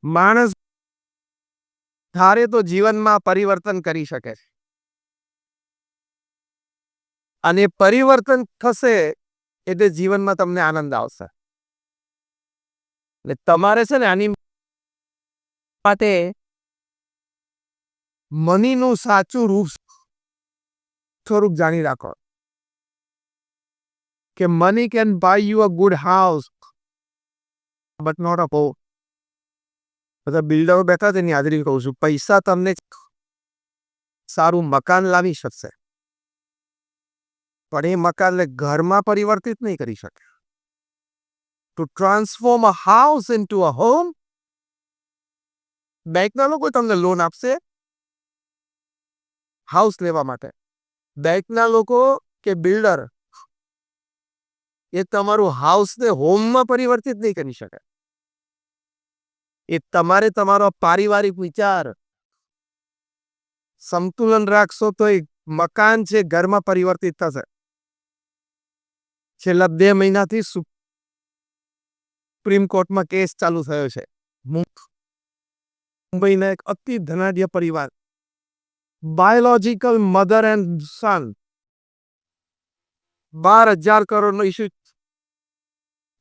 માણસ ધારે તો જીવનમાં પરિવર્તન કરી શકે છે અને પરિવર્તન થશે એટલે જીવનમાં તમને આનંદ આવશે. એટલે તમારે છે ને આની માટે મનીનું સાચું રૂપ સ્વરૂપ જાણી રાખો કે money can buy you a good house but not a home. બધા બિલ્ડરો બેઠા છે એની હાજરી કહું છું, પૈસા તમને સારું મકાન લાવી શકશે પણ એ મકાનને ઘરમાં પરિવર્તિત નહીં કરી શકે. To transform a house into a home, બેંકના લોકો તમને લોન આપશે હાઉસ લેવા માટે. બેંકના લોકો કે બિલ્ડર એ તમારું હાઉસને હોમમાં પરિવર્તિત નહીં કરી શકે. એ તમારે તમારો પારિવારિક વિચાર સંતુલન રાખશો તો એક મકાન છે ઘરમાં પરિવર્તિત થશે. છેલ્લા 2 મહિનાથી સુપ્રીમ કોર્ટમાં કેસ ચાલુ થયો છે. મુંબઈના એક અતિ ધનાઢ્ય પરિવાર, બાયોલોજિકલ મધર એન્ડ સન, 12,000 કરોડનો ઇસ્યુ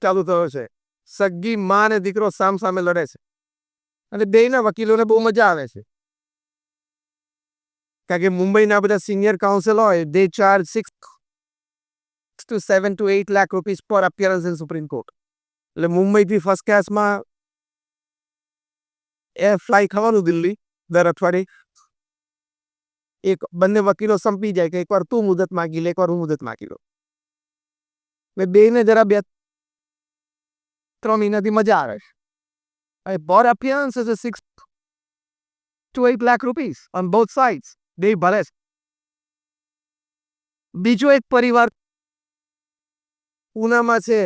ચાલુ થયો છે. સગી માં ને દીકરો સામે લડે છે અને બેયના વકીલોને બહુ મજા આવે છે કારણ કે મુંબઈના બધા સિનિયર કાઉન્સિલ હોય, they charge 6 to 7 to 8 lakh rupees પર અપિયરન્સ ઇન સુપ્રીમ કોર્ટ. એટલે મુંબઈથી ફર્સ્ટ ક્લાસમાં એર ફ્લાય થવાનું દિલ્હી દર અઠવાડિયે. એક બંને વકીલો સંપી જાય કે એકવાર તું મુદત માગી લે, એકવાર હું મુદત માગી લઉં. બેને જરા 2-3 મહિનાથી મજા આવે છે. પર appearance is 6 to 8 lakh rupees on both sides. બે ભલે. બીજો એક પરિવાર પૂનામાં છે,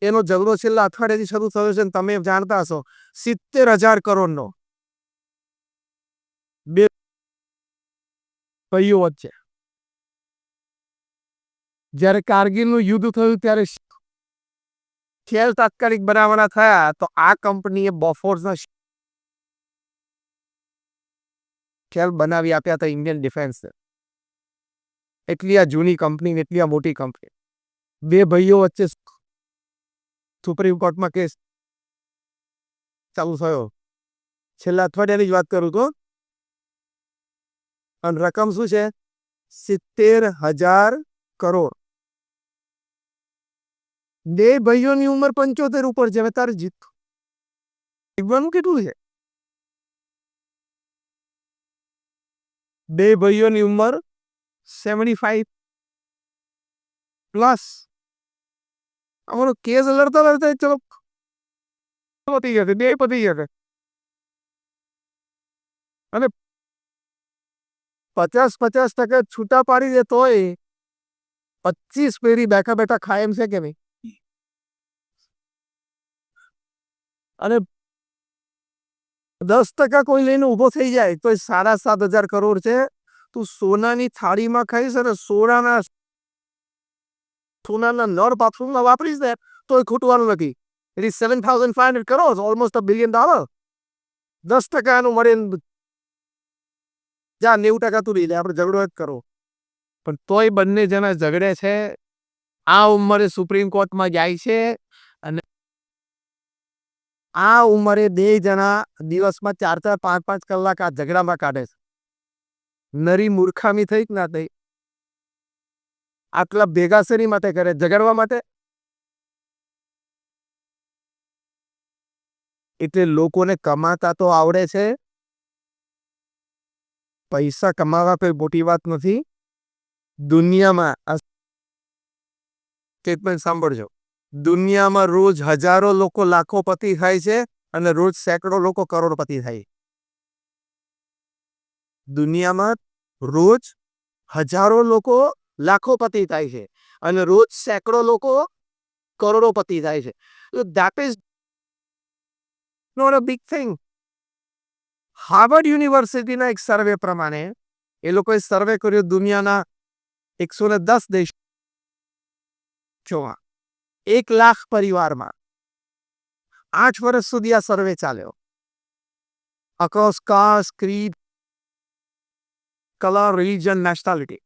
એનો ઝઘડો છેલ્લા અઠવાડિયાથી શરૂ થયો છે. તમે જાણતા હશો, 70,000 કરોડનો બે ભાઈઓ વચ્ચે. જ્યારે કારગિલનું યુદ્ધ થયું ત્યારે શેલ તાત્કાલિક બનાવવાના થયા તો આ કંપનીએ બોફોર્સના શેલ બનાવી આપ્યા હતા ઇન્ડિયન ડિફેન્સ. એટલી આ જૂની કંપની, એટલી આ મોટી કંપની. બે ભાઈઓ વચ્ચે સુપ્રીમ કોર્ટમાં કેસ ચાલુ થયો. છેલ્લા અઠવાડિયાની જ વાત કરું તો, અને રકમ શું છે? 70,000 કરોડ. બે ભાઈઓની ઉંમર 75 ઉપર છે. હવે તારે જીતવાનું કેટલું છે? બે ભાઈઓની ઉંમર 75 પ્લસ. અમારો કેસ લડતા ચલો પતી જશે, બે પતી જશે. અને 50% છૂટા પાડી દે તોય 25 પેઢી બેઠા બેઠા ખાય એમ છે કે નહીં? અને 10% કોઈ લઈને ઉભો થઈ જાય તો 7,500 કરોડ છે. તું સોનાની થાળીમાં ખાઈશ અને સોનાના નળ બાથરૂમમાં વાપરીશ ને તો એ ખૂટવાનું નથી. It is 7,500 crores, almost $1 billion. 10% એનું મળે, જા 90% તું લઈ લે, આપણે ઝઘડો જ કરો. પણ તોય બંને જણા ઝઘડે છે. આ ઉંમરે સુપ્રીમ કોર્ટમાં જાય છે અને આ ઉંમરે બે જણા દિવસમાં 4-4, 5-5 કલાક આ ઝઘડામાં કાઢે છે. નરી મૂર્ખામી થઈ ના થઈ? આટલા ભેગા શેની માટે કરે? ઝઘડવા માટે? એટલે લોકોને કમાતા તો આવડે છે. પૈસા કમાવા કોઈ મોટી વાત નથી. દુનિયામાં આ સ્ટેટમેન્ટ સાંભળજો. દુનિયામાં રોજ હજારો લોકો લાખોપતિ થાય છે અને રોજ સેંકડો લોકો કરોડપતિ થાય. દુનિયામાં રોજ હજારો લોકો લાખોપતિ થાય છે અને રોજ સેંકડો લોકો કરોડોપતિ થાય છે. That is not a big thing. Harvard યુનિવર્સિટીના એક સર્વે પ્રમાણે, એ લોકોએ સર્વે કર્યો દુનિયાના 110 દેશોમાં, 1 લાખ પરિવારમાં. 8 વર્ષ સુધી આ સર્વે ચાલ્યો. Across caste, creed, colour, religion, nationality.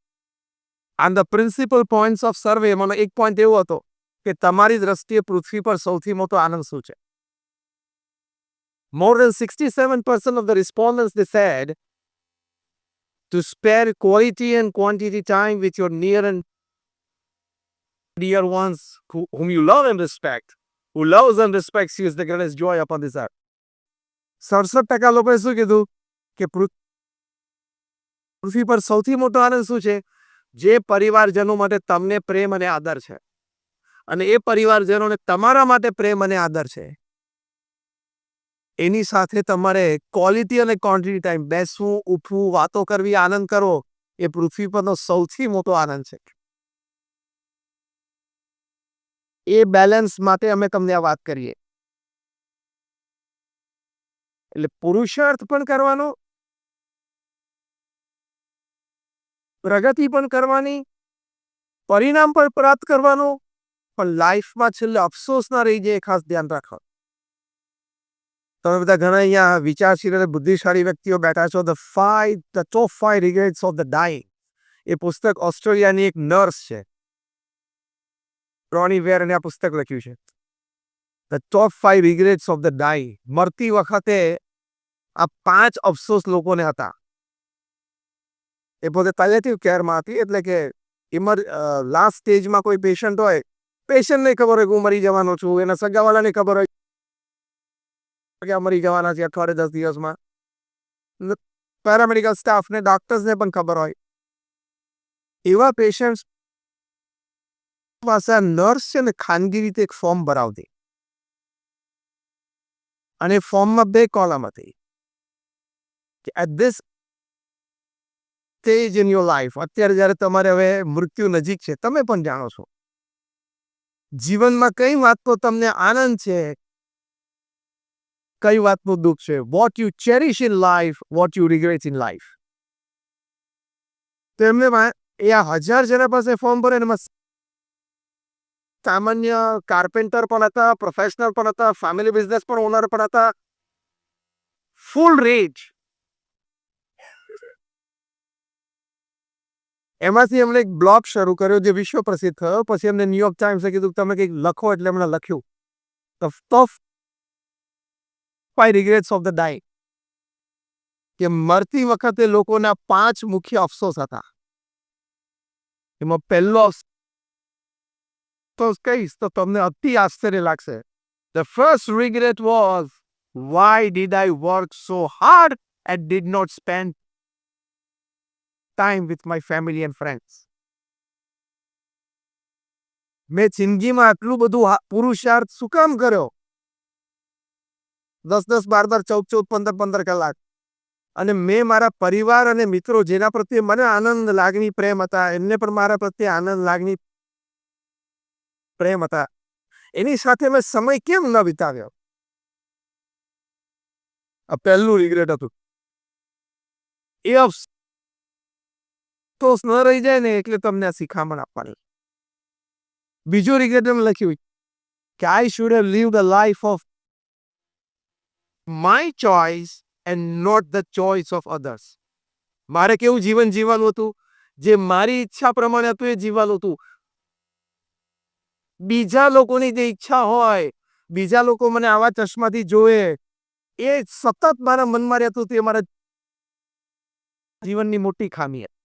And the principal points of survey એમાંનો એક પોઈન્ટ એવો હતો કે તમારી દ્રષ્ટિએ પૃથ્વી પર સૌથી મોટો આનંદ શું છે? More than 67% of the respondents, they said, to spare quality and quantity time with your near and dear ones whom you love and respect. Who loves and respects you is the greatest joy upon this earth. 67% લોકોએ શું કીધું કે પૃથ્વી પર સૌથી મોટો આનંદ શું છે? જે પરિવારજનો માટે તમને પ્રેમ અને આદર છે અને એ પરિવારજનોને તમારા માટે પ્રેમ અને આદર છે. એની સાથે તમારે ક્વોલિટી અને ક્વોન્ટિટી ટાઈમ બેસવું, ઉઠવું, વાતો કરવી, આનંદ કરવો એ પૃથ્વી પરનો સૌથી મોટો આનંદ છે. એ બેલેન્સ માટે અમે તમને આ વાત કરીએ. એટલે પુરુષાર્થ પણ કરવાનો, પ્રગતિ પણ કરવાની, પરિણામ પણ પ્રાપ્ત કરવાનું, પણ લાઈફમાં છેલ્લે અફસોસ ના રહી જાય એ ખાસ ધ્યાન રાખો. તમે બધા ઘણા અહીંયા વિચારશીલ અને બુદ્ધિશાળી વ્યક્તિઓ બેઠા છો. The top 5 regrets of the dying એ પુસ્તક ઓસ્ટ્રેલિયાની એક નર્સ છે, રોની વેર, અને આ પુસ્તક લખ્યું છે. The top 5 regrets of the dying. મરતી વખતે આ 5 અફસોસ લોકોને હતા. એ પોતે પેલેટિવ કેરમાં હતી, એટલે કે લાસ્ટ સ્ટેજમાં કોઈ પેશન્ટ હોય, પેશન્ટને ખબર હોય કે હું મરી જવાનો છું, એના સગાવાલાને ખબર હોય કે આ મરી જવાના છે અઠવાડિયે 10 દિવસમાં, પેરામેડિકલ સ્ટાફને, ડોક્ટર્સને પણ ખબર હોય. એવા પેશન્ટ્સ પાસે આ નર્સ છે ને ખાનગી રીતે એક ફોર્મ ભરાવતી, અને ફોર્મમાં 2 કોલમ હતી કે at this stage in your life, અત્યારે જ્યારે તમારે હવે મૃત્યુ નજીક છે, તમે પણ જાણો છો જીવનમાં કઈ વાતનો તમને આનંદ છે, કઈ વાતનું દુઃખ છે. What you cherish in life, what you regret in life. તો એમને એ આ 1000 જણા પાસે ફોર્મ ભરે, એમાં સામાન્ય કાર્પેન્ટર પણ હતા, પ્રોફેશનલ પણ હતા, ફેમિલી બિઝનેસ પણ ઓનર પણ હતા, ફૂલ રેજ. એમાંથી એમણે એક બ્લોગ શરૂ કર્યો જે વિશ્વ પ્રસિદ્ધ થયો. પછી એમને ન્યુયોર્ક ટાઈમ્સે કીધું તમે કંઈક લખો, એટલે એમણે લખ્યું the top 5 regrets of the dying, કે મરતી વખતે લોકોના 5 મુખ્ય અફસોસ હતા. એમાં પહેલો અફસોસ કહીશ તો તમને અતિ આશ્ચર્ય લાગશે. The first regret was, why did I work so hard and did not spend time with my family and friends. મેં જિંદગીમાં આટલું બધું પુરુષાર્થ શું કામ કર્યો? 10-10, 12-12, 14-14, 15-15 કલાક, અને મેં મારા પરિવાર અને મિત્રો જેના પ્રત્યે મને આનંદ, લાગણી, પ્રેમ હતા, એમને પણ મારા પ્રત્યે આનંદ, લાગણી, પ્રેમ હતા, એની સાથે મેં સમય કેમ ન વિતાવ્યો? આ પહેલું રિગ્રેટ હતું. એ અફસોસ ન રહી જાય ને એટલે તમને આ શિખામણ આપવાની. બીજું રિગ્રેટ એમ લખ્યું કે I should have lived a life of my choice and not the choice of others. મારે કેવું જીવન જીવવાનું હતું? જે મારી ઈચ્છા પ્રમાણે હતું એ જીવવાનું હતું. બીજા લોકોની જે ઈચ્છા હોય, બીજા લોકો મને આવા ચશ્માથી જોવે, એ સતત મારા મનમાં રહેતું, તે મારા જીવનની મોટી ખામી હતી.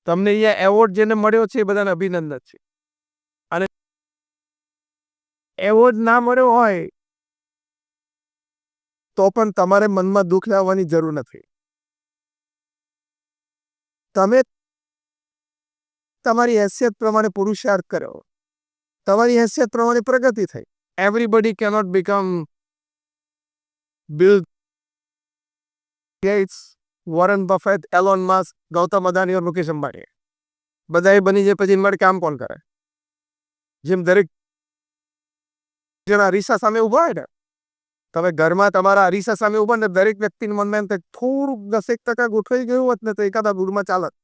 તમને અહીંયા એવોર્ડ જેને મળ્યો છે એ બધાને અભિનંદન છે. અને એવોર્ડ ના મળ્યો હોય તો પણ તમારે મનમાં દુઃખ લાવવાની જરૂર નથી. તમે તમારી હેસિયત પ્રમાણે પુરુષાર્થ કર્યો, તમારી હેસિયત પ્રમાણે પ્રગતિ થઈ. Everybody cannot become Bill Gates, Warren Buffett, Elon Musk, Gautam Adani और મુકેશ અંબાણી. બધા એ બની જાય પછી મારે કામ કોણ કરે? જેમ દરેક જણા અરીસા સામે ઉભા હોય ને, તમે ઘરમાં તમારા અરીસા સામે ઉભા ને દરેક વ્યક્તિના મનમાં એમ થાય થોડુંક 10% ગોઠવાઈ ગયું હોત ને તો એકાદા બુડમાં ચાલત.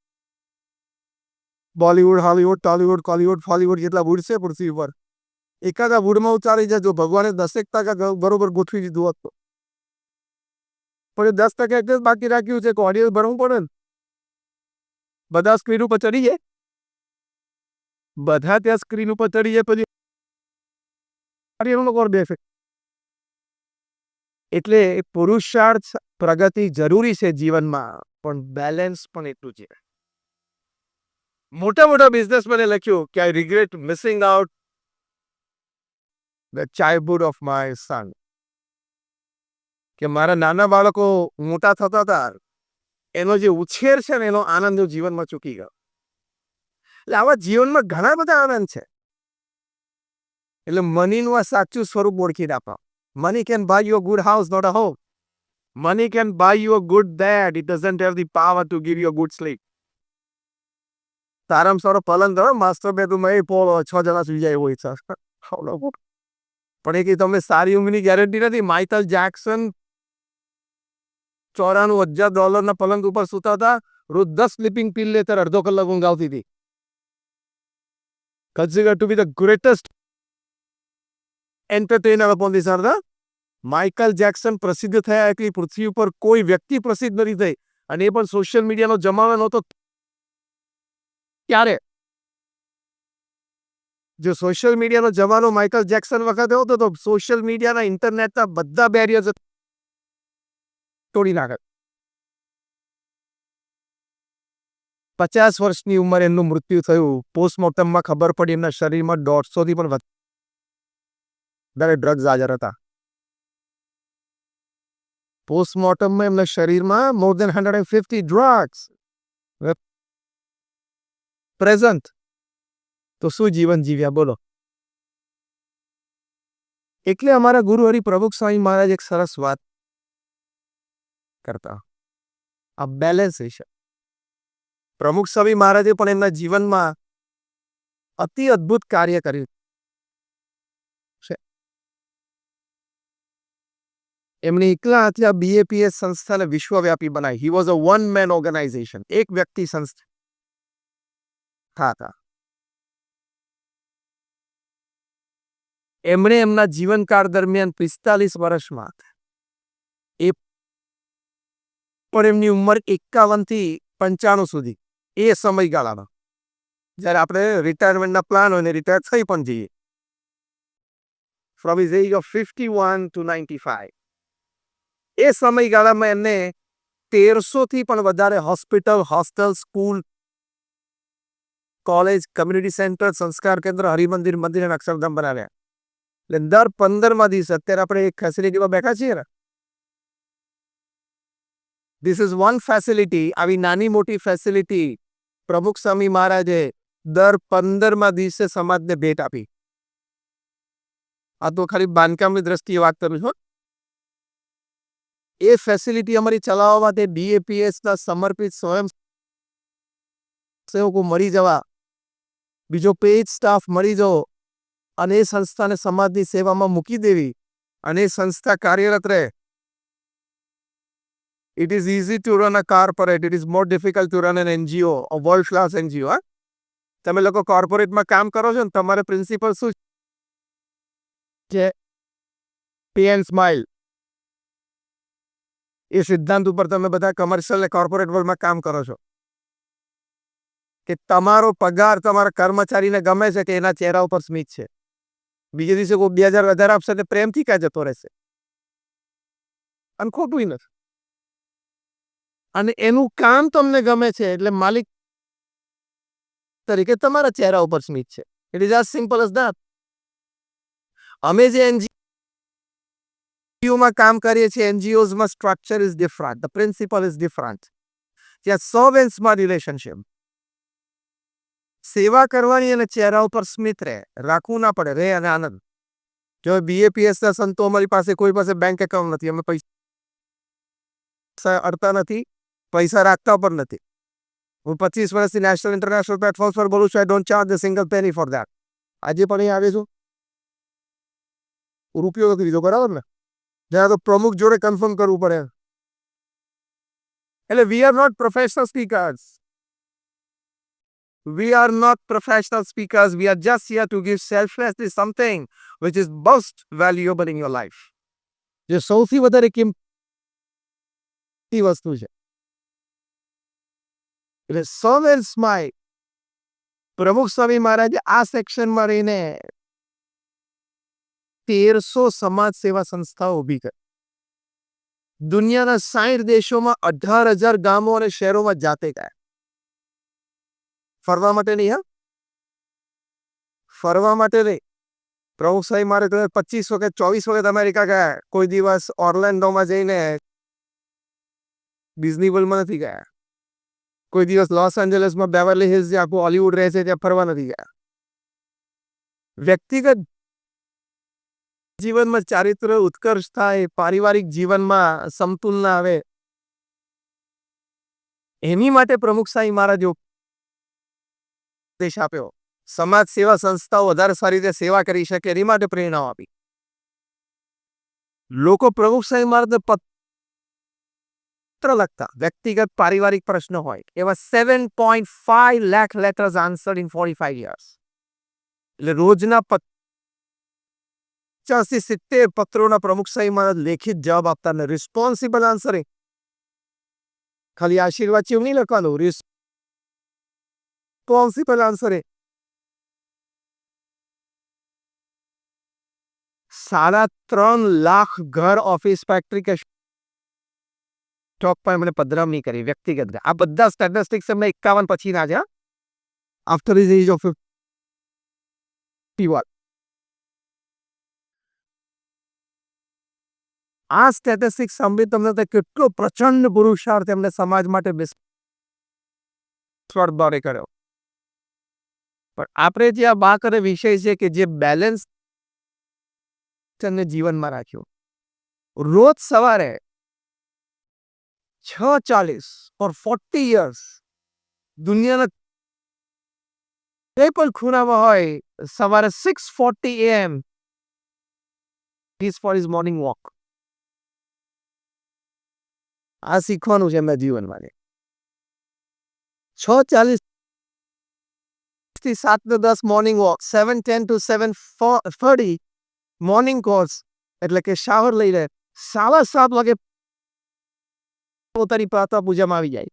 બોલિવૂડ, હોલિવૂડ, ટોલિવૂડ, કોલિવૂડ, ફોલિવૂડ જેટલા બુડ છે પૃથ્વી ઉપર, એકાદા વૂડમાં ઉતારી જાય. જો ભગવાને 10% બરોબર ગોઠવી દીધું હોત તો. પણ 10% એટલે જ બાકી રાખ્યું છે કે ઓડિયન્સ ભરવું પડે ને. બધા સ્ક્રીન ઉપર ચડી જાય, બધા ત્યાં સ્ક્રીન ઉપર ચડી જાય પછી બેસે. એટલે પુરુષાર્થ પ્રગતિ જરૂરી છે જીવનમાં, પણ બેલેન્સ પણ એટલું છે. મોટા મોટા બિઝનેસમેને લખ્યું કે I regret missing out the childhood of my son. કે મારા નાના બાળકો મોટા થતા હતા, એનો જે ઉછેર છે ને એનો આનંદ હું જીવનમાં ચૂકી ગયો. એટલે આવા જીવનમાં ઘણા બધા આનંદ છે. એટલે મનીનું આ સાચું સ્વરૂપ ઓળખી રાખો. Money can buy you a good house, not a home. Money can buy you a good bed. It doesn't have the power to give you a good sleep. સારામાં સારો પલંગ ધરો માસ્ટર બેડરૂમમાં એ પોળો 6 જણા સુઈ જાય એવો ઈચ્છા. પણ એ કે તમને સારી ઊંઘની ગેરંટી નથી. માઇકલ જેક્સન $94,000 પલંગ ઉપર સૂતા હતા. રોજ 10 સ્લીપિંગ પિલ લે ત્યારે અડધો કલાક ઊંઘ આવતી હતી. Considered to be the greatest entertainer upon this earth. Michael Jackson પ્રસિદ્ધ થયા એટલી પૃથ્વી ઉપર કોઈ વ્યક્તિ પ્રસિદ્ધ નથી થઈ, અને એ પણ સોશિયલ મીડિયાનો જમાનો નહોતો ત્યારે. જો સોશિયલ મીડિયાનો જમાનો માઇકલ જેક્સન વખતે હોતો તો સોશિયલ મીડિયાના ઇન્ટરનેટના બધા બેરિયર્સ તોડી નાખે. 50 વર્ષની ઉંમરે એમનું મૃત્યુ થયું. પોસ્ટમોર્ટમમાં ખબર પડી એમના શરીરમાં 150 થી પણ વધારે ડ્રગ્સ હાજર હતા. પોસ્ટમોર્ટમમાં એમના શરીરમાં more than 150 drugs પ્રેઝન્ટ. તો શું જીવન જીવ્યા બોલો. એટલે અમારા ગુરુ હરિપ્રભુ સ્વામી મહારાજ એક સરસ વાત કરતા, આ બેલેન્સ વિશે. પ્રમુખ સ્વામી મહારાજે પણ એમના જીવનમાં અતિ અદ્ભુત કાર્ય કર્યું છે. એમણે એકલા હાથે આ BAPS સંસ્થાને વિશ્વવ્યાપી બનાવી. He was a one man organisation. એક વ્યક્તિ સંસ્થા હતા. એમણે એમના જીવનકાળ દરમિયાન 45 વર્ષમાં એ પણ એમની ઉંમર 51 થી 95 સુધી, એ સમયગાળામાં જ્યારે આપણે રિટાયરમેન્ટના પ્લાન હોય ને રિટાયર થઈ પણ જઈએ, from his age of 51 to 95, એ સમયગાળામાં એમને 1300 થી પણ વધારે hospital, hostel, school, college, community centre, સંસ્કાર કેન્દ્ર, હરિમંદિર, મંદિર અને અક્ષરધામ બનાવ્યા. એટલે દર 15મા દિવસે અત્યારે આપણે એક ફેસિલિટીમાં બેઠા છીએ ને, ધીસ ઇઝ વન ફેસિલિટી. આવી નાની મોટી ફેસિલિટી પ્રમુખ સ્વામી મહારાજે દર 15મા દિવસે સમાજને ભેટ આપી. આ તો ખાલી બાંધકામની દ્રષ્ટિએ વાત કરું છું. એ ફેસિલિટી અમારી ચલાવવા માટે BAPSના સમર્પિત સ્વયં સેવકો મળી જવા, બીજો પેઇડ સ્ટાફ મળી જવો અને એ સંસ્થાને સમાજની સેવામાં મૂકી દેવી અને એ સંસ્થા કાર્યરત રહે. It is easy to run a corporate. It is more difficult to run an NGO, a world class NGO. તમે લોકો કોર્પોરેટમાં કામ કરો છો ને, તમારે પ્રિન્સિપલ શું છે? Pay and smile. એ સિદ્ધાંત ઉપર તમે બધા કમર્શિયલ અને કોર્પોરેટ વર્લ્ડમાં કામ કરો છો કે તમારો પગાર તમારા કર્મચારીને ગમે છે કે એના ચહેરા ઉપર સ્મિત છે. બીજે દિવસે કોઈ 2000 વધારે આપશે તો પ્રેમથી ક્યાં જતો રહેશે? અને ખોટું નથી. અને એનું કામ તમને ગમે છે એટલે માલિક તરીકે તમારા ચહેરા ઉપર સ્મિત છે. It is as simple as that. અમે જે NGOમાં કામ કરીએ છીએ, NGOsમાં structure is different, the principle is different. ત્યાં સર્વેન્ટ્સમાં રિલેશનશિપ, સેવા કરવાની અને ચહેરા ઉપર સ્મિત રહે, રાખવું ના પડે, રહે અને આનંદ. જો BAPSના સંતો અમારી પાસે કોઈ પાસે બેંક એકાઉન્ટ નથી, અમે પૈસા અડતા નથી, પૈસા રાખતા પણ નથી. હું 25 વર્ષથી નેશનલ ઇન્ટરનેશનલ પ્લેટફોર્મ્સ પર બોલું છું. I don't charge a single penny for that. આજે પણ અહીં આવે છું, રૂપિયો નથી લીધો, બરાબર ને? જ્યાં તો પ્રમુખ જોડે કન્ફર્મ કરવું પડે. એટલે we are not professional speakers. We are not professional speakers. We are just here to give selflessly something which is most valuable in your life. જે સૌથી વધારે કિંમતી વસ્તુ છે. એટલે સર્વ એન્ડ સ્માઇલ પ્રમુખ સ્વામી મહારાજે આ સેક્શનમાં રહીને 1300 સમાજ સેવા સંસ્થાઓ ઊભી કરી. દુનિયાના 60 દેશોમાં 18,000 ગામો અને શહેરોમાં જાતે ગયા. ફરવા માટે નહીં, હા, ફરવા માટે નહીં. પ્રમુખ સ્વામી મહારાજ 25 વખત 24 વખત અમેરિકા ગયા. કોઈ દિવસ ઓર્લેન્ડોમાં જઈને ડિઝની વર્લ્ડમાં નથી ગયા. કોઈ દિવસ લોસ એન્જલસમાં બેવરલી હિલ્સ જે આખું હોલિવૂડ રહે છે ત્યાં ફરવા નથી ગયા. વ્યક્તિગત જીવનમાં ચારિત્ર ઉત્કર્ષ થાય, પારિવારિક જીવનમાં સમતુલ ના આવે, એની માટે પ્રમુખ સ્વામી મહારાજે ઉપદેશ આપ્યો. સમાજ સેવા સંસ્થાઓ વધારે સારી રીતે સેવા કરી શકે એની માટે પ્રેરણાઓ આપી. લોકો પ્રમુખ સ્વામી મહારાજને પત્ર લખતા, વ્યક્તિગત પારિવારિક પ્રશ્નો હોય એવા 7.5 lakh letters answered in 45 years. એટલે રોજના 50 થી 70 પત્રોના પ્રમુખ સ્વામી મહારાજ લેખિત જવાબ આપતા ને રિસ્પોન્સિબલ આન્સરિંગ. ખાલી આશીર્વાદ છે એવું નહીં લખવાનું, રિસ્પોન્સિબલ આન્સરિંગ. 3.5 લાખ ઘર, ઓફિસ, ફેક્ટરી કે સ્ટોક પર એમણે પધરામ નહીં કરી વ્યક્તિગત. આ બધા સ્ટેટિસ્ટિક્સ એમને 51 પછીના છે. After his age of 51. આ સ્ટેટિસ્ટિક્સ સાંભળી તમને કેટલો પ્રચંડ પુરુષાર્થ એમને સમાજ માટે સ્વર્ગદ્વારે કર્યો. પણ આપણે જે આ બા કરે વિષય છે કે જે બેલેન્સ જીવનમાં રાખ્યો. રોજ સવારે 6:40 ફોર 40 years દુનિયાના કોઈ પણ ખૂણામાં હોય, સવારે 6:40 AM is for his morning walk. આ શીખવાનું છે એમના જીવનમાં. 6:40 થી 7:10 morning walk, 7:10 to 7:30 morning course, એટલે કે શાવર લઈ લે, 7:15 વાગે પોતાની પ્રાર્થના પૂજામાં આવી જાય.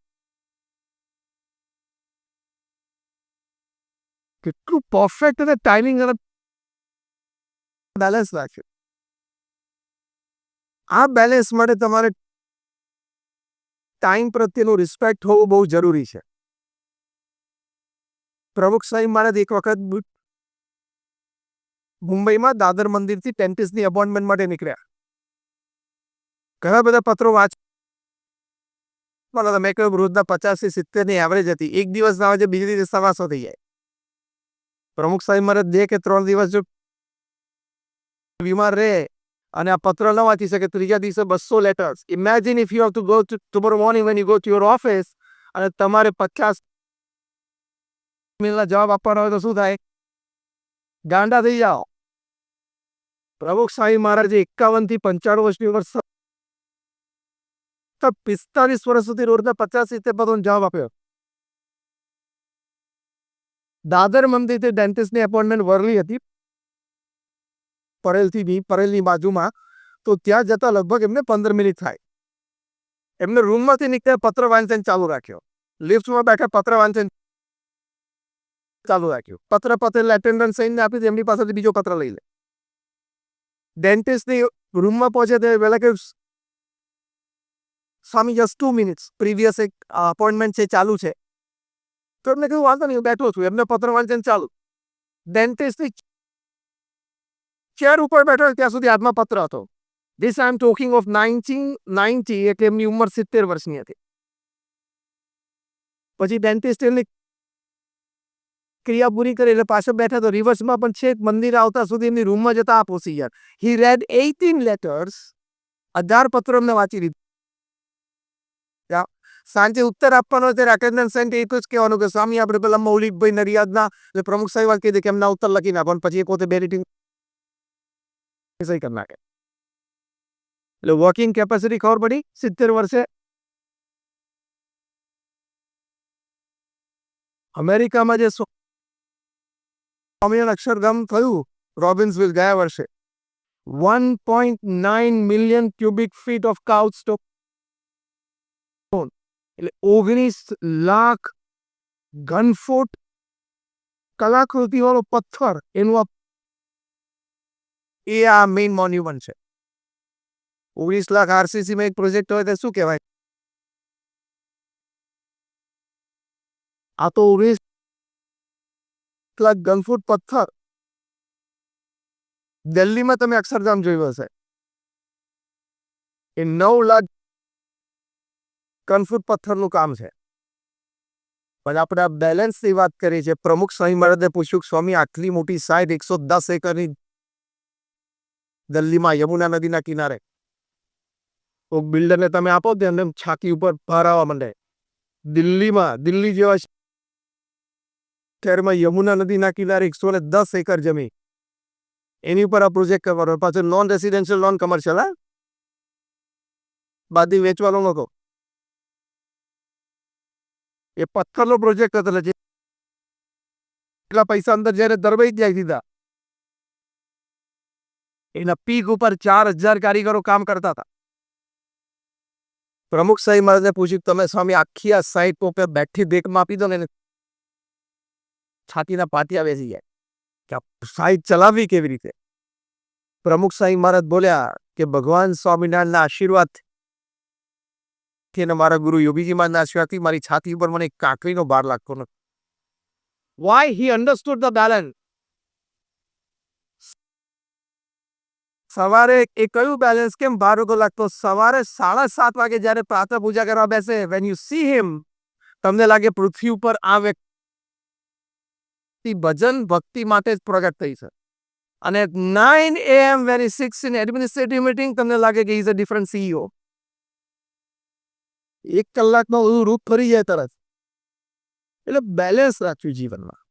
કેટલું પરફેક્ટ અને ટાઈમિંગ અને બેલેન્સ રાખ્યું. આ બેલેન્સ માટે તમારે ટાઈમ પ્રત્યેનું રિસ્પેક્ટ હોવું બહુ જરૂરી છે. પ્રમુખ સ્વામી મહારાજ એક વખત મુંબઈમાં દાદર મંદિરથી ડેન્ટિસ્ટની અપોઇન્ટમેન્ટ માટે નીકળ્યા. ઘણા બધા પત્રો વાંચવા મેં કહ્યું રોજના 50 થી 70 ની એવરેજ હતી. એક દિવસ ના આવે બીજી દિવસ 125 થઈ જાય. પ્રમુખ સ્વામી મહારાજ 2 કે 3 દિવસ જો બીમાર રહે અને આ પત્ર ન વાંચી શકે, ત્રીજા દિવસે 200 letters. Imagine if you have to go tomorrow morning when you go to your office અને તમારે 50 મિનિટના જવાબ આપવાનો હોય તો શું થાય? ગાંડા થઈ જાઓ. પ્રમુખ સ્વામી મહારાજે 51 થી 95 વર્ષની ઉંમર 45 વર્ષ સુધી રોજના 50-70 પદોનો જવાબ આપ્યો. દાદર મંદિરથી ડેન્ટિસ્ટની એપોઇન્ટમેન્ટ વરલી હતી, પરેલની બાજુમાં. તો ત્યાં જતા લગભગ એમને 15 મિનિટ થાય. એમને રૂમમાંથી નીકળ્યા, પત્ર વાંચન ચાલુ રાખ્યો. લિફ્ટમાં બેઠા, પત્ર વાંચન ચાલુ રાખ્યું. પત્ર પતેલ એટેન્ડન્ટ સહીને આપી દે, એમની પાસેથી બીજો પત્ર લઈ લે. ડેન્ટિસ્ટની રૂમમાં પહોંચે તે પહેલા કે સ્વામી જસ્ટ 2 મિનિટ્સ, પ્રીવિયસ એક અપોઇન્ટમેન્ટ છે ચાલુ છે. તો એમને કહ્યું વાંધો નહીં, બેઠો છું. એમને પત્ર વાંચન ચાલુ. ડેન્ટિસ્ટની ચેર ઉપર બેઠો ત્યાં સુધી હાથમાં પત્ર હતો. This I am talking of 1990, એટલે એમની ઉંમર 70 વર્ષની હતી. પછી ડેન્ટિસ્ટ એમની ક્રિયા પૂરી કરી એટલે પાછળ બેઠા તો રિવર્સમાં પણ છે મંદિર આવતા સુધી એમની રૂમમાં જતા આ પ્રોસિજર. હી રેડ 18 લેટર્સ, 18 પત્રો એમને વાંચી લીધું. સાંજે ઉત્તર આપવાનો ત્યારે અટેન્ડન્ટ સેન્ટ એટલું જ કહેવાનું કે સ્વામી આપણે પેલા મૌલિકભાઈ નરિયાદના પ્રમુખ સાહેબ કહી દે કે એમના ઉત્તર લખીને આપવાનું, પછી એ પોતે 2 રીડિંગ સહી કરી નાખે. એટલે વર્કિંગ કેપેસિટી ખબર પડી 70 વર્ષે. અમેરિકામાં જે સ્વામિનારાયણ અક્ષરધામ થયું રોબિન્સવિલ ગયા વર્ષે 1.9 million cubic feet of couch stone, એટલે 19 લાખ ઘનફૂટ કલાકૃતિ વાળો પથ્થર એનું આ મેઇન મોન્યુમેન્ટ છે. 19 લાખ આરસીસી માં એક પ્રોજેક્ટ હોય તો શું કહેવાય? આ તો 19 લાખ ઘનફૂટ પથ્થર. દિલ્હીમાં તમે અક્ષરધામ જોયું હશે, એ 9 લાખ ઘનફૂટ પથ્થરનું કામ છે. પણ આપણે બેલેન્સની વાત કરી છે. પ્રમુખ સ્વામી મહારાજને પૂછ્યું, સ્વામી આટલી મોટી સાઇટ 110 એકરની દિલ્હીમાં યમુના નદીના કિનારે, તો બિલ્ડરને તમે આપો તેને છાતી ઉપર ભાર આવવા માંડે. દિલ્હીમાં, દિલ્હી જેવા શહેરમાં યમુના નદીના કિનારે 110 એકર જમીન, એની ઉપર આ પ્રોજેક્ટ કરવાનો, પાછો નોન રેસિડેન્શિયલ નોન કમર્શિયલ, બાદી વેચવાનો નતો. એ પથ્થરનો પ્રોજેક્ટ હતો, એટલા પૈસા અંદર જયારે દરબાઈ જાય દીધા. એના પીક ઉપર 4000 કારીગરો કામ કરતા હતા. પ્રમુખ સાહેબ મહારાજને પૂછ્યું, તમે સ્વામી આખી આ સાઈટ પર બેઠી દેખમાં આપી દો ને, છાતીના પાટિયા બેસી જાય કે સાઈટ ચલાવવી કેવી રીતે? પ્રમુખ સાહેબ મહારાજ બોલ્યા કે ભગવાન સ્વામિનારાયણના આશીર્વાદ કે મારા ગુરુ યોગીજી મહારાજના આશીર્વાદથી મારી છાતી ઉપર મને કાંકરીનો ભાર લાગતો નથી. Why he understood the balance. સવારે એ કયું બેલેન્સ કેમ ભાર લાગતો? સવારે 7:30 વાગે જ્યારે પ્રાતઃ પૂજા કરવા બેસે, when you see him, તમને લાગે પૃથ્વી ઉપર આ વ્યક્તિ ભજન ભક્તિ માટે જ પ્રગટ થઈ છે. અને 9 AM when he sits in administrative meeting, તમને લાગે કે he is a different CEO. 1 કલાકમાં બધું રૂપ ફરી જાય તરત. એટલે બેલેન્સ રાખવું જીવનમાં.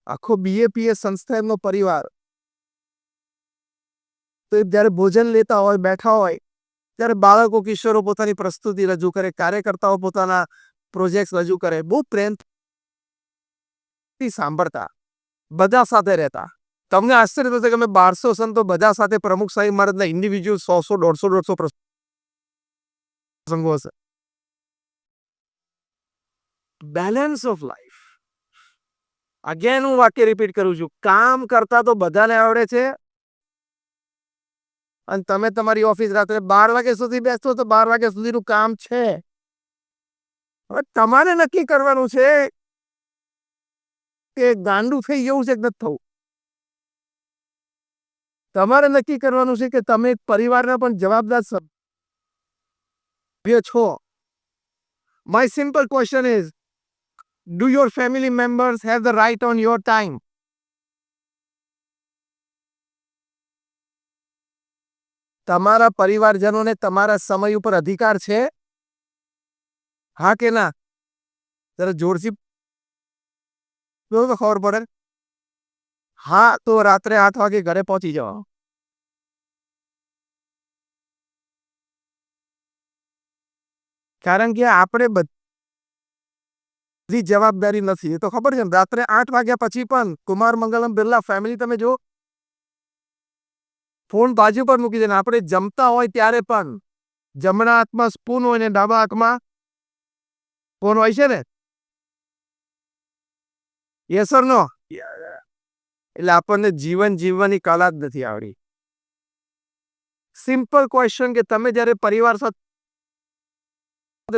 આખો બીએપીએ સંસ્થા એમનો પરિવાર, તો જ્યારે ભોજન લેતા હોય, બેઠા હોય, ત્યારે બાળકો કિશોરો પોતાની પ્રસ્તુતિ રજૂ કરે, કાર્યકર્તાઓ પોતાના પ્રોજેક્ટ રજૂ કરે, બહુ પ્રેમથી સાંભળતા, બધા સાથે રહેતા. તમને આશ્ચર્ય થશે કે અમે 1200 સંતો બધા સાથે પ્રમુખ સાહેબ મહારાજના ઇન્ડિવિજ્યુઅલ 100 પ્રસંગો હશે. Balance of life. અગેન હું વાક્ય રિપીટ કરું છું, કામ કરતા તો બધાને આવડે છે, અને તમે તમારી ઓફિસ રાત્રે 12 વાગ્યા સુધી બેસતો તો 12 વાગ્યા સુધીનું કામ છે. હવે તમારે નક્કી કરવાનું છે કે ગાંડું થઈ જવું છે કે નથી થવું. તમારે નક્કી કરવાનું છે કે તમે પરિવારના પણ જવાબદાર સભ્ય છો. My simple question is, do your family members have the right on your time? તમારા પરિવારજનોને તમારા સમય ઉપર અધિકાર છે? હા કે ના? જરા જોરથી ખબર પડે. હા, તો રાત્રે 8 વાગે ઘરે પહોંચી જાઓ. કારણ કે આપણે બધી જવાબદારી નથી, એ તો ખબર છે ને. રાત્રે 8 વાગ્યા પછી પણ કુમાર મંગલમ બિરલા ફેમિલી તમે જો, ફોન બાજુ પર મૂકી દે. આપણે જમતા હોય ત્યારે પણ જમણા હાથમાં સ્પૂન હોય ને ડાબા હાથમાં ફોન હોય છે ને. યસ ઓર નો? એટલે આપણને જીવન જીવવાની કલા જ નથી આવડી. સિમ્પલ ક્વેશ્ચન કે તમે જ્યારે પરિવાર સાથે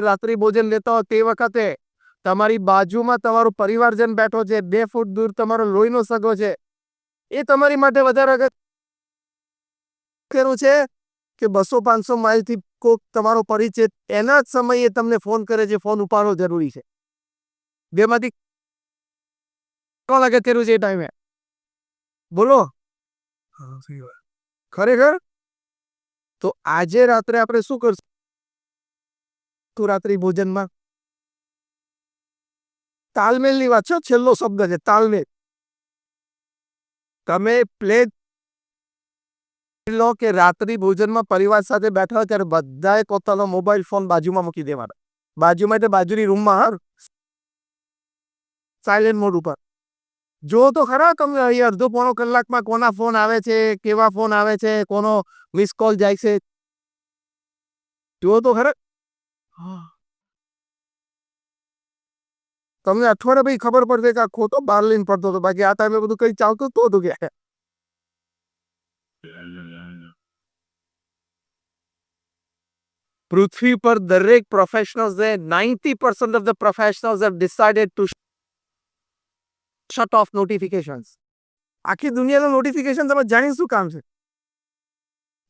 રાત્રિ ભોજન લેતા હો તે વખતે તમારી બાજુમાં તમારો પરિવારજન બેઠો છે, 2 ફૂટ દૂર તમારો લોહીનો સગો છે, એ તમારી માટે વધારે અગત્યનું છે કે 200-500 માઇલથી કોક તમારો પરિચિત એના જ સમયે તમને ફોન કરે છે, ફોન ઉપાડવો જરૂરી છે? બેમાંથી કોણ અગત્યનું છે એ ટાઈમે? બોલો ખરેખર. તો આજે રાત્રે આપણે શું કરશું? તું રાત્રિ ભોજનમાં તાલમેલની વાત છે. છેલ્લો શબ્દ છે તાલમેલ. તમે પ્લેન લો કે રાત્રિ ભોજનમાં પરિવાર સાથે બેઠા હોય ત્યારે બધાએ પોતાનો મોબાઈલ ફોન બાજુમાં મૂકી દેવાનો. બાજુમાં એટલે બાજુની રૂમમાં. સાયલેન્ટ મોડ ઉપર. જો તો ખરા તમને અહીં અડધો પોણો કલાકમાં કોના ફોન આવે છે, કેવા ફોન આવે છે, કોનો મિસ કોલ જાય છે. જો તો ખરા. તમને અઠવાડિયા પછી ખબર પડશે કે આ ખોટો બાર લઈને પડતો હતો, બાકી આ ટાઈમે બધું કઈ ચાલતું તો હતું કે પૃથ્વી પર દરેક professionals 90% of the professionals have decided to shut off notifications. આખી દુનિયાનું નોટિફિકેશન તમે જાણી શું કામ છે?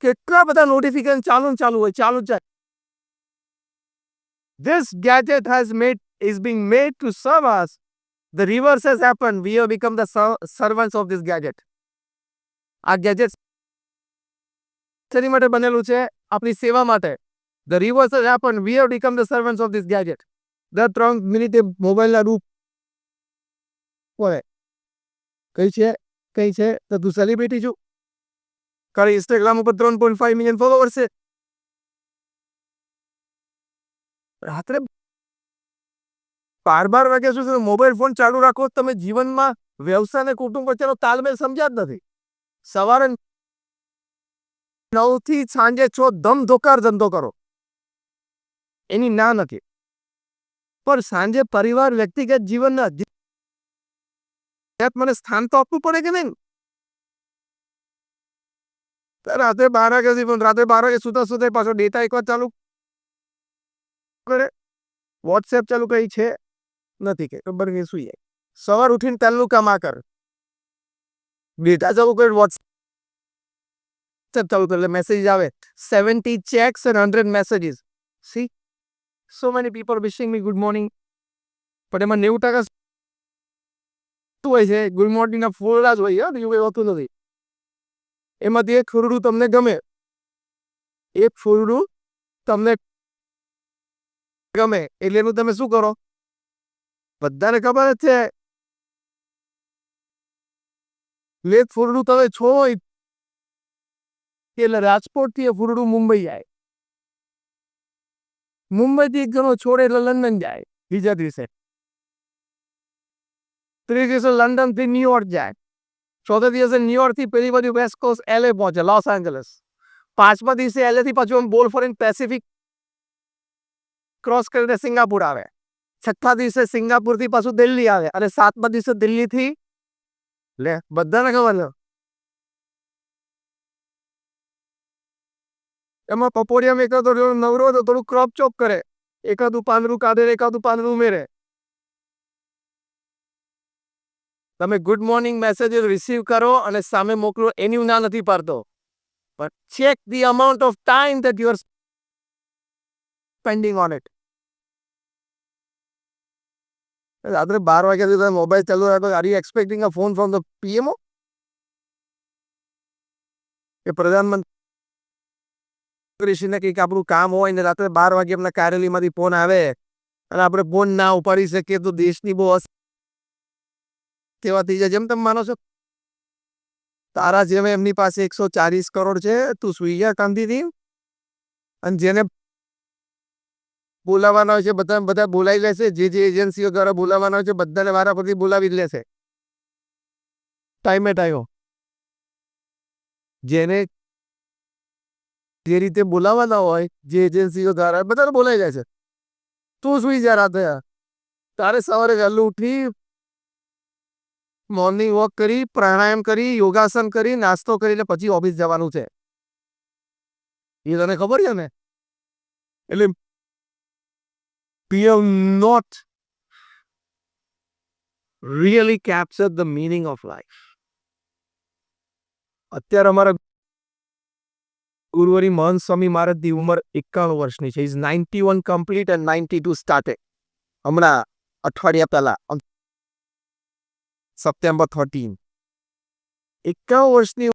કેટલા બધા નોટિફિકેશન ચાલુ હોય, ચાલુ જ જાય. This gadget is being made to serve us. The reverse has happened. We have become the servants of this gadget. આ ગેજેટ શેની માટે બનેલું છે? આપણી સેવા માટે. The reverse has happened. We have become the servants of this gadget. દર 3 મિનિટે મોબાઈલના રૂપ પડે. કઈ છે તો તું સેલિબ્રિટી છું. કારણ ઇન્સ્ટાગ્રામ ઉપર 3.5 મિલિયન ફોલોવર્સ છે. રાત્રે 12 વાગ્યા સુધી મોબાઈલ ફોન ચાલુ રાખો, તમે જીવનમાં વ્યવસાય અને કુટુંબ વચ્ચેનો તાલમેલ સમજ્યા જ નથી. સવારે 9 થી સાંજે 6 ધમધોકાર ધંધો કરો, એની ના નથી, પણ સાંજે પરિવાર વ્યક્તિગત જીવનના મને સ્થાન તો આપવું પડે કે નહીં? રાત્રે 12 વાગ્યા સુધી, પણ રાત્રે 12 વાગે સુતા પાછો ડેટા એકવાર ચાલુ કરે, વોટ્સએપ ચાલુ કઈ છે નથી, કે ખબર કે શું જાય. સવાર ઉઠીને પહેલું કામ આ કર, ડેટા ચાલુ કરે, વોટ્સએપ ચાલુ કરે, એટલે મેસેજ આવે 70 checks and 100 messages. See, so many people wishing me good morning, પણ એમાં 90% શું હોય છે? ગુડ મોર્નિંગના ફોલ્ડા જ હોય. એવું કઈ હોતું નથી. એમાંથી એક ફોરડું તમને ગમે, એટલે એનું તમે શું કરો? બધાને ખબર જ છે. એક ફોરડું તમે છો એટલે રાજકોટ થી એ ફોરડું મુંબઈ જાય, મુંબઈ થી એક જણો છોડે એટલે લંડન જાય બીજા દિવસે, ત્રીજા દિવસે લંડન થી ન્યુયોર્ક જાય, ચોથા દિવસે ન્યુયોર્ક થી પેલી બાજુ વેસ્ટ કોસ્ટ LA પહોંચે, લોસ એન્જલસ. પાંચમા દિવસે LA થી પાછું બોલ ફોરીને પેસિફિક ક્રોસ કરીને સિંગાપુર આવે. છઠ્ઠા દિવસે સિંગાપુર થી પાછું દિલ્હી આવે, અને સાતમા દિવસે દિલ્હી થી લે બધાને ખબર છે. એમાં પપોડિયામાં એકાદો નવરો તો થોડું ક્રોપ ચોપ કરે, એકાદું પાંદડું કાઢે, એકાદું પાંદડું ઉમેરે. તમે ગુડ મોર્નિંગ મેસેજ રિસીવ કરો અને સામે મોકલો, એની ના નથી પાડતો, but check the amount of time that you are spending on it. રાત્રે 12 વાગ્યા સુધી મોબાઈલ ચાલુ રાખો. Are you expecting a phone from the PMO? કે પ્રધાનમંત્રીશ્રીને કંઈક આપણું કામ હોય ને રાત્રે 12 વાગે એમના કાર્યાલયમાંથી ફોન આવે અને આપણે ફોન ના ઉપાડી શકીએ તો દેશની બહુ સેવા થઈ જાય. જેમ તમે માનો છો તારા જેમ એમની પાસે 140 કરોડ છે, તું સુઈ જા કાંતિથી, અને જેને બોલાવાના હોય છે બધા બોલાવી લેશે. જે એજન્સીઓ દ્વારા બોલાવાના હોય છે બધાને વારા પરથી બોલાવી જ લેશે ટાઈમે ટાઈમ. જેને જે રીતે બોલાવાના હોય જે એજન્સીઓ દ્વારા બધાને બોલાવી જાય છે. તું સુઈ જા રાતે, તારે સવારે વહેલું ઉઠી મોર્નિંગ વોક કરી, પ્રાણાયામ કરી, યોગાસન કરી, નાસ્તો કરીને પછી ઓફિસ જવાનું છે. એ તને ખબર છે ને? એટલે we have not really captured the meaning of life. અત્યારે અમારા ગુરુવરી મહંત સ્વામી મહારાજની ઉંમર 51 વર્ષની છે. Is 91 complete and 92 started. હમણાં અઠવાડિયા પહેલા સપ્ટેમ્બર 13, 51 વર્ષની